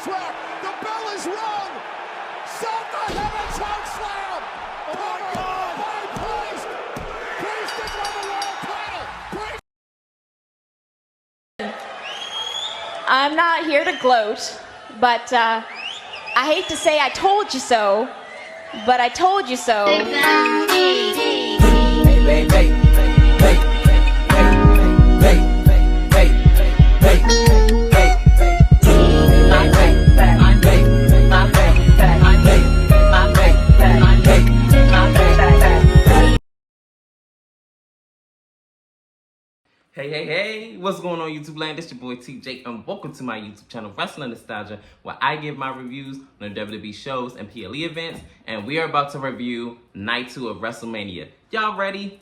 contract. The bell is rung. Seth the heaven choke slam. Oh my God! By Priest. Priest is on the world title. Priest. I'm not here to gloat, but I hate to say I told you so, but I told you so. Hey, what's going on YouTube land? It's your boy TJ and welcome to my YouTube channel, Wrestling Nostalgia, where I give my reviews on the WWE shows and PLE events, and we are about to review Night 2 of WrestleMania. Y'all ready?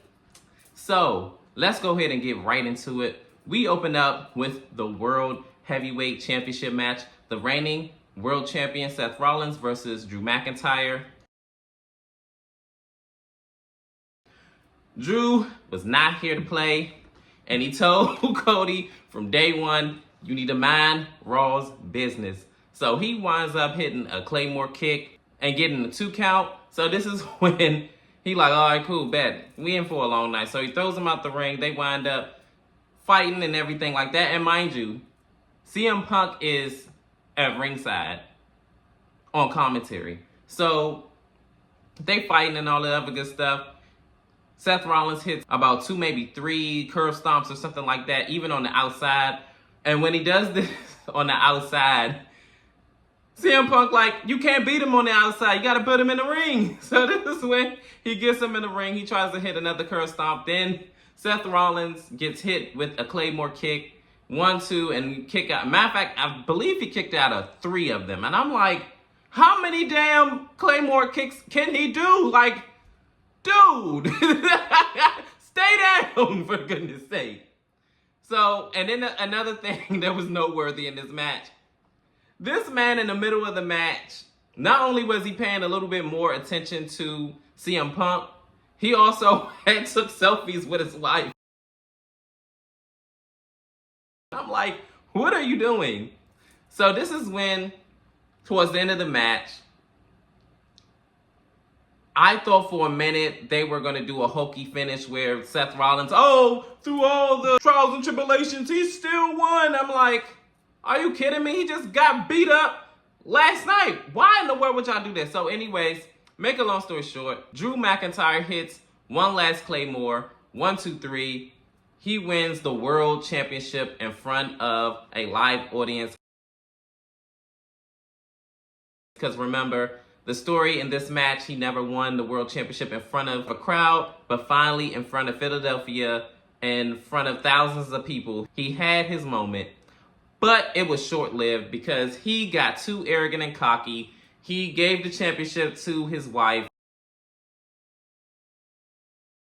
So, let's go ahead and get right into it. We open up with the World Heavyweight Championship match, the reigning World Champion Seth Rollins versus Drew McIntyre. Drew was not here to play. And he told Cody from day one, you need to mind Raw's business. So he winds up hitting a Claymore kick and getting a 2 count. So this is when he like, all right, cool, bet. We in for a long night. So he throws him out the ring. They wind up fighting and everything like that. And mind you, CM Punk is at ringside on commentary. So they fighting and all the other good stuff. Seth Rollins hits about 2, maybe 3 curve stomps or something like that, even on the outside. And when he does this on the outside, CM Punk like, you can't beat him on the outside. You got to put him in the ring. So this is when he gets him in the ring. He tries to hit another curve stomp. Then Seth Rollins gets hit with a Claymore kick. 1, 2, and kick out. Matter of fact, I believe he kicked out of 3 of them. And I'm like, how many damn Claymore kicks can he do? Like, dude, stay down, for goodness sake. So, and then another thing that was noteworthy in this match, this man in the middle of the match, not only was he paying a little bit more attention to CM Punk, he also took selfies with his wife. I'm like, what are you doing? So this is when, towards the end of the match, I thought for a minute they were going to do a hokey finish where Seth Rollins, through all the trials and tribulations, he still won. I'm like, are you kidding me? He just got beat up last night. Why in the world would y'all do that? So anyways, make a long story short, Drew McIntyre hits one last Claymore, 1, 2, 3. He wins the World Championship in front of a live audience. Because remember, the story in this match, he never won the World Championship in front of a crowd, but finally in front of Philadelphia, in front of thousands of people, he had his moment. But it was short-lived because he got too arrogant and cocky. He gave the championship to his wife.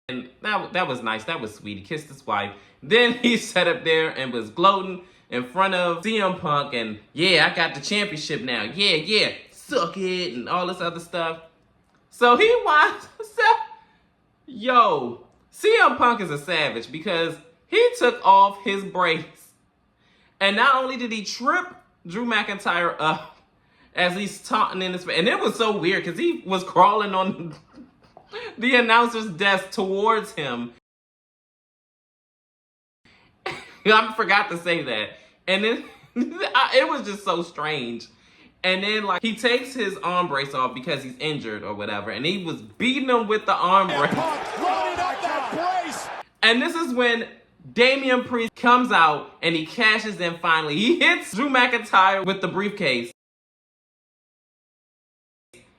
And that was nice. That was sweet. He kissed his wife. Then he sat up there and was gloating in front of CM Punk. And yeah, I got the championship now. Yeah. Suck it and all this other stuff. So he wants CM Punk is a savage because he took off his brace. And not only did he trip Drew McIntyre up as he's taunting in his face, and it was so weird because he was crawling on the announcer's desk towards him. I forgot to say that. And then it was just so strange. And then, like, he takes his arm brace off because he's injured or whatever. And he was beating him with the arm brace. And this is when Daman Priest comes out and he cashes in finally. He hits Drew McIntyre with the briefcase.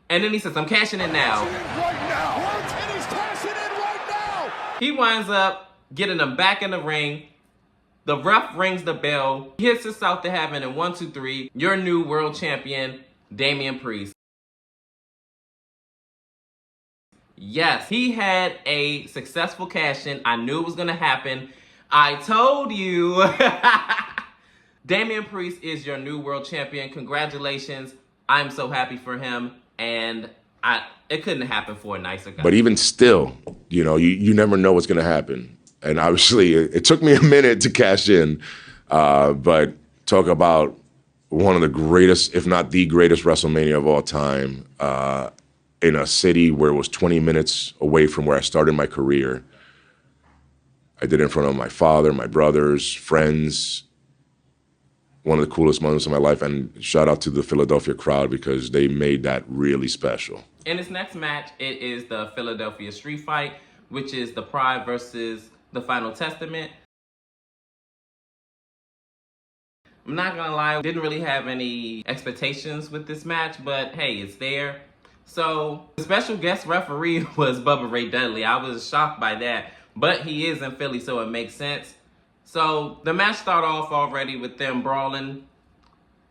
And then he says, I'm cashing in now. He winds up getting him back in the ring. The ref rings the bell. He hits us out to heaven in 1, 2, 3. Your new world champion, Daman Priest. Yes, he had a successful cash-in. I knew it was going to happen. I told you. Daman Priest is your new world champion. Congratulations. I'm so happy for him. And it couldn't happen for a nicer guy. But even still, you never know what's going to happen. And obviously, it took me a minute to cash in, but talk about, one of the greatest, if not the greatest WrestleMania of all time, in a city where it was 20 minutes away from where I started my career. I did it in front of my father, my brothers, friends. One of the coolest moments of my life, and shout out to the Philadelphia crowd because they made that really special. In this next match, it is the Philadelphia Street Fight, which is the Pride versus the Final Testament. I'm not gonna lie, I didn't really have any expectations with this match, but hey, it's there. So the special guest referee was Bubba Ray Dudley. I was shocked by that, but he is in Philly, so it makes sense. So the match started off already with them brawling.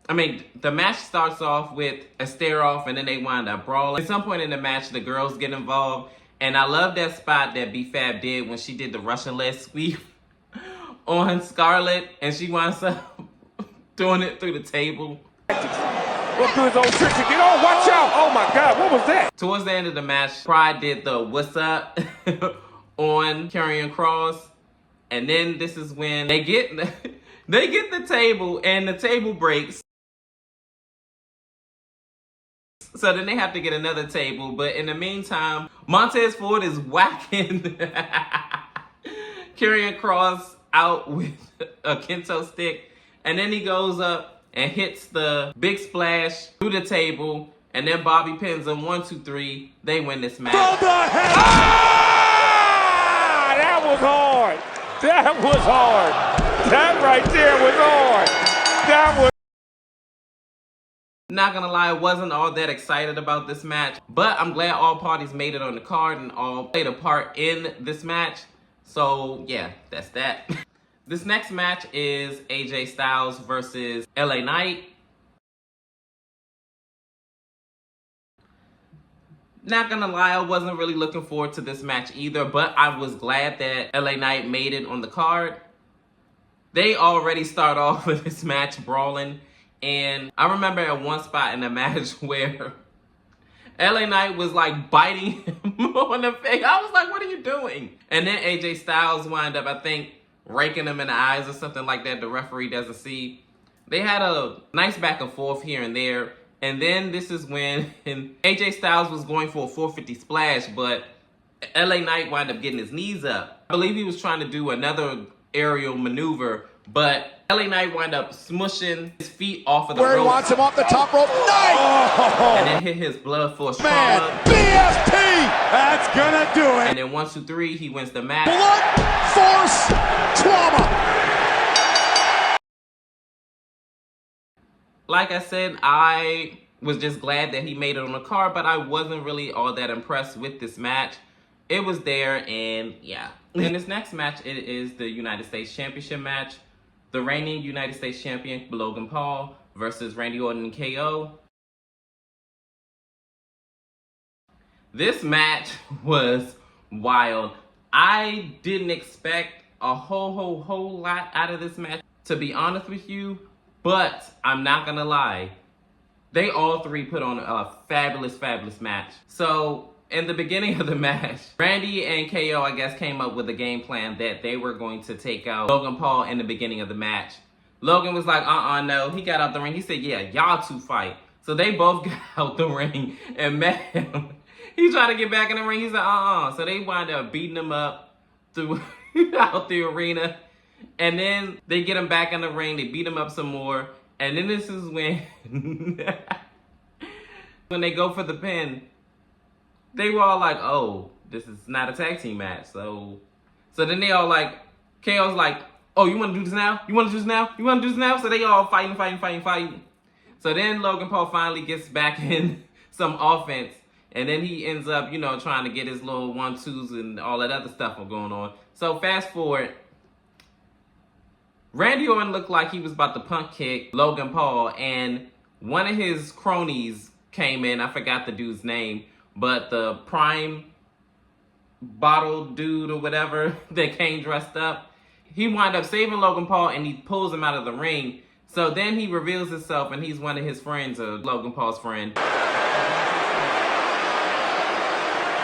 The match starts off with a stare off and then they wind up brawling. At some point in the match, the girls get involved. And I love that spot that B-Fab did when she did the Russian leg sweep on Scarlett. And she winds up doing it through the table. Look through his own tricks again. Oh, watch out. Oh my God, what was that? Towards the end of the match, Pride did the what's up on Karrion Kross. And then this is when they get the table and the table breaks. So then they have to get another table. But in the meantime, Montez Ford is whacking Karrion Kross out with a kendo stick. And then he goes up and hits the big splash through the table. And then Bobby pins him 1, 2, 3. They win this match. Ah, that was hard. That was hard. That right there was hard. That was. Not gonna lie, I wasn't all that excited about this match, but I'm glad all parties made it on the card and all played a part in this match. So yeah, that's that. This next match is AJ Styles versus LA Knight. Not gonna lie, I wasn't really looking forward to this match either, but I was glad that LA Knight made it on the card. They already start off with this match brawling. And I remember at one spot in the match where LA Knight was like biting him on the face. I was like, what are you doing? And then AJ Styles wind up, I think, raking him in the eyes or something like that. The referee doesn't see. They had a nice back and forth here and there. And then this is when AJ Styles was going for a 450 splash, but LA Knight wound up getting his knees up. I believe he was trying to do another aerial maneuver, but LA Knight wound up smushing his feet off of the Where rope. he wants him off the top rope. Knight! And then hit his blood force Man, trauma. BFT! That's gonna do it. And then 1, 2, 3, he wins the match. Blood force trauma. Like I said, I was just glad that he made it on the card, but I wasn't really all that impressed with this match. It was there, and yeah. In this next match, it is the United States Championship match. The reigning United States Champion, Logan Paul, versus Randy Orton and KO. This match was wild. I didn't expect a whole lot out of this match, to be honest with you. But I'm not gonna lie, they all three put on a fabulous match. So in the beginning of the match, Randy and KO, I guess, came up with a game plan that they were going to take out Logan Paul in the beginning of the match. Logan was like, no. He got out the ring. He said, yeah, y'all two fight. So they both got out the ring and met him. He tried to get back in the ring. He said, So they wound up beating him up throughout the arena. And then they get him back in the ring. They beat him up some more. And then this is when, when they go for the pin, they were all like, oh, this is not a tag team match. So then they all like, KO's like, oh, you want to do this now? You want to do this now? You want to do this now? So they all fighting. So then Logan Paul finally gets back in some offense. And then he ends up, trying to get his little 1-2s and all that other stuff going on. So fast forward, Randy Orton looked like he was about to punt kick Logan Paul. And one of his cronies came in. I forgot the dude's name. But the prime bottle dude or whatever that came dressed up, he wound up saving Logan Paul and he pulls him out of the ring. So then he reveals himself and he's one of his friends, or Logan Paul's friend.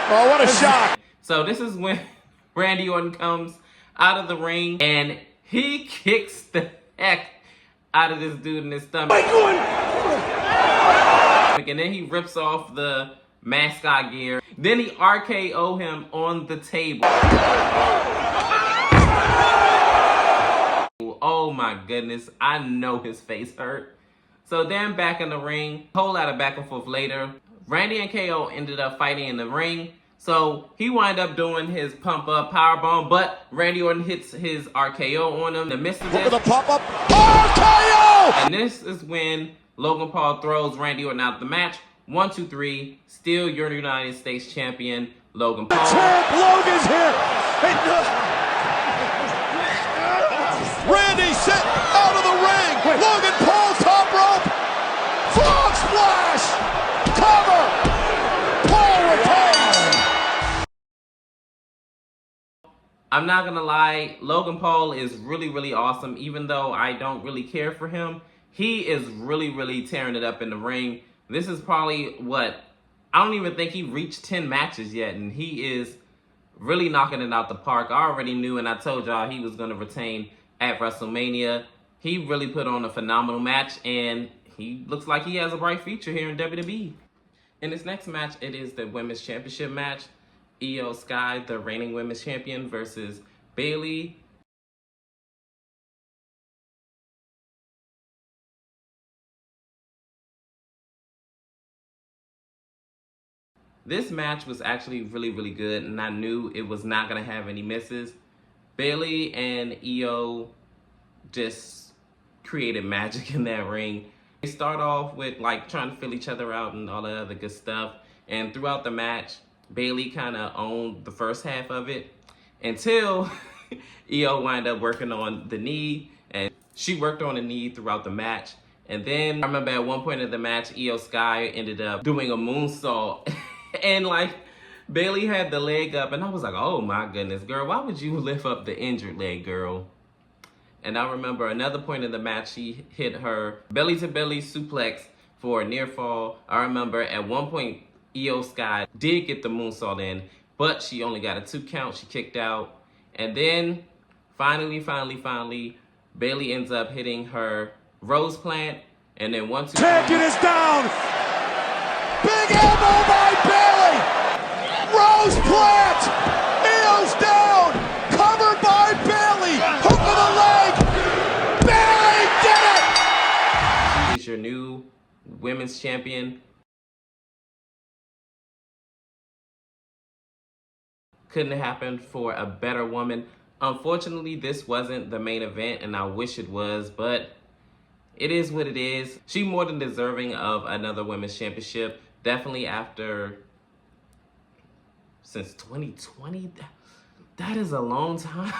Oh, what a shock. So this is when Randy Orton comes out of the ring and he kicks the heck out of this dude in his stomach. And then he rips off the mascot gear. Then he RKO him on the table. Oh my goodness, I know his face hurt. So then back in the ring, whole lot of back and forth later, Randy and KO ended up fighting in the ring. So he wound up doing his pump up powerbomb, but Randy Orton hits his RKO on him. In the midst of this, Look at the pop up RKO! and this is when Logan Paul throws Randy Orton out the match. 1, 2, 3, still your United States champion, Logan Paul. Champ Logan's here! Randy sent out of the ring! Logan Paul top rope! Frog splash! Cover! Paul retains! I'm not gonna lie, Logan Paul is really, really awesome. Even though I don't really care for him, he is really, really tearing it up in the ring. This is probably I don't even think he reached 10 matches yet, and he is really knocking it out the park. I already knew, and I told y'all he was gonna retain at WrestleMania. He really put on a phenomenal match, and he looks like he has a bright future here in WWE. In this next match, it is the Women's Championship match. Io Sky, the reigning Women's Champion, versus Bayley. This match was actually really, really good, and I knew it was not going to have any misses. Bayley and Io just created magic in that ring. They start off with like trying to feel each other out and all that other good stuff. And throughout the match, Bayley kind of owned the first half of it until Io wound up working on the knee, and she worked on the knee throughout the match. And then I remember at one point in the match, Io Sky ended up doing a moonsault. And like Bayley had the leg up, and I was like, oh my goodness, girl, why would you lift up the injured leg, girl? And I remember another point in the match, she hit her belly to belly suplex for a near fall. I remember at one point, Io Sky did get the moonsault in, but she only got a 2 count. She kicked out. And then finally, Bayley ends up hitting her rose plant. And then 1, 2, 3. Champion is down! Big elbow by Bayley! Rose plant! Io's down! Covered by Bayley! Hook of the leg! Bayley did it! She's your new women's champion. Couldn't have happened for a better woman. Unfortunately, this wasn't the main event, and I wish it was, but it is what it is. She's more than deserving of another women's championship. Definitely since 2020, that is a long time.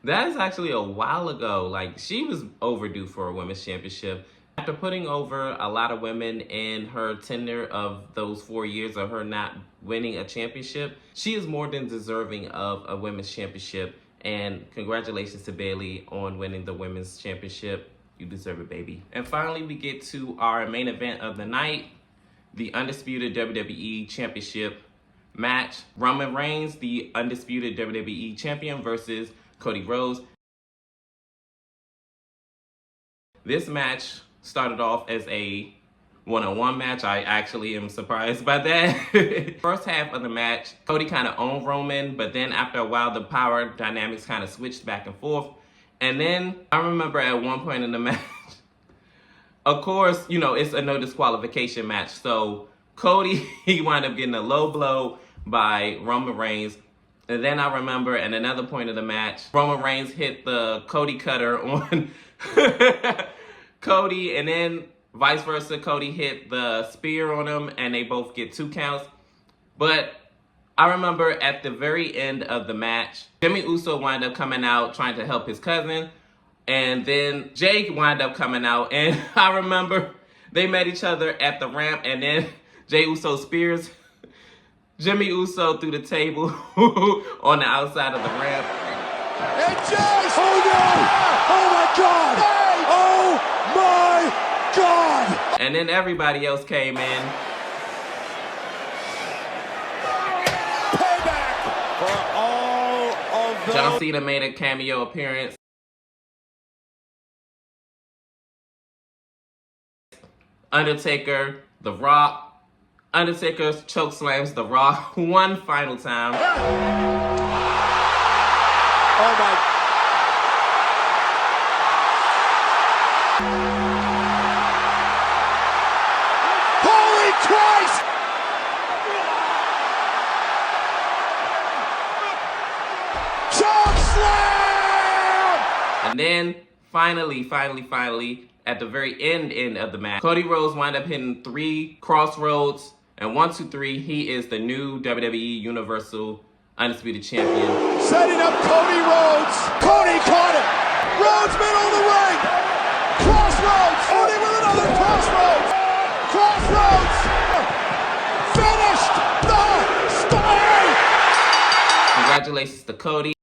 That is actually a while ago. Like, she was overdue for a women's championship. After putting over a lot of women in her tenure of those 4 years of her not winning a championship, she is more than deserving of a women's championship. And congratulations to Bayley on winning the women's championship. You deserve it, baby. And finally, we get to our main event of the night, the undisputed WWE Championship match. Roman Reigns, the undisputed WWE Champion, versus Cody Rhodes. This match started off as a one-on-one match. I actually am surprised by that. First half of the match, Cody kind of owned Roman, but then after a while, the power dynamics kind of switched back and forth. And then I remember at one point in the match, of course, you know, it's a no disqualification match. So Cody, he wound up getting a low blow by Roman Reigns. And then I remember at another point of the match, Roman Reigns hit the Cody cutter on Cody, and then vice versa, Cody hit the spear on him, and they both get 2 counts. But I remember at the very end of the match, Jimmy Uso wound up coming out trying to help his cousin, and then Jake wound up coming out, and I remember they met each other at the ramp, and then Jey Uso spears Jimmy Uso through the table on the outside of the ramp. And Jay! Oh no! Oh my God! Oh my God! And then everybody else came in. Payback for all of those. John Cena made a cameo appearance. Undertaker, The Rock. Undertaker choke slams The Rock one final time. Oh my. Holy Christ! Choke slam! And then finally, at the very end of the match, Cody Rhodes wound up hitting 3 crossroads, and 1, 2, 3, he is the new WWE Universal Undisputed Champion. Setting up Cody Rhodes. Cody caught it. Rhodes middle of the ring. Crossroads. Cody with another crossroads. Crossroads. Finished the story. Congratulations to Cody.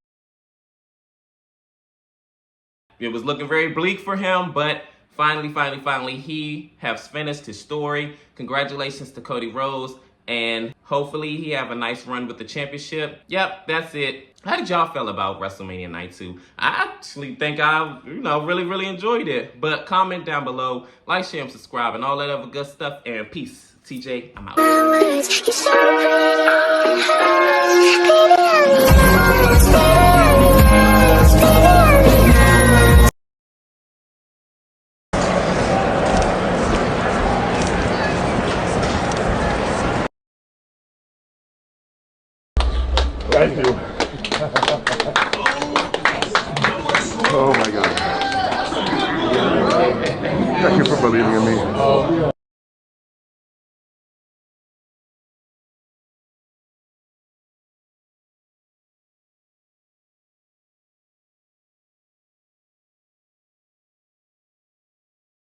It was looking very bleak for him, but finally, he has finished his story. Congratulations to Cody Rhodes, and hopefully he have a nice run with the championship. Yep, that's it. How did y'all feel about WrestleMania Night 2? I actually think I, really enjoyed it. But comment down below, like, share, and subscribe, and all that other good stuff. And peace. TJ, I'm out. Thank you. Oh my God. Thank you for believing in me.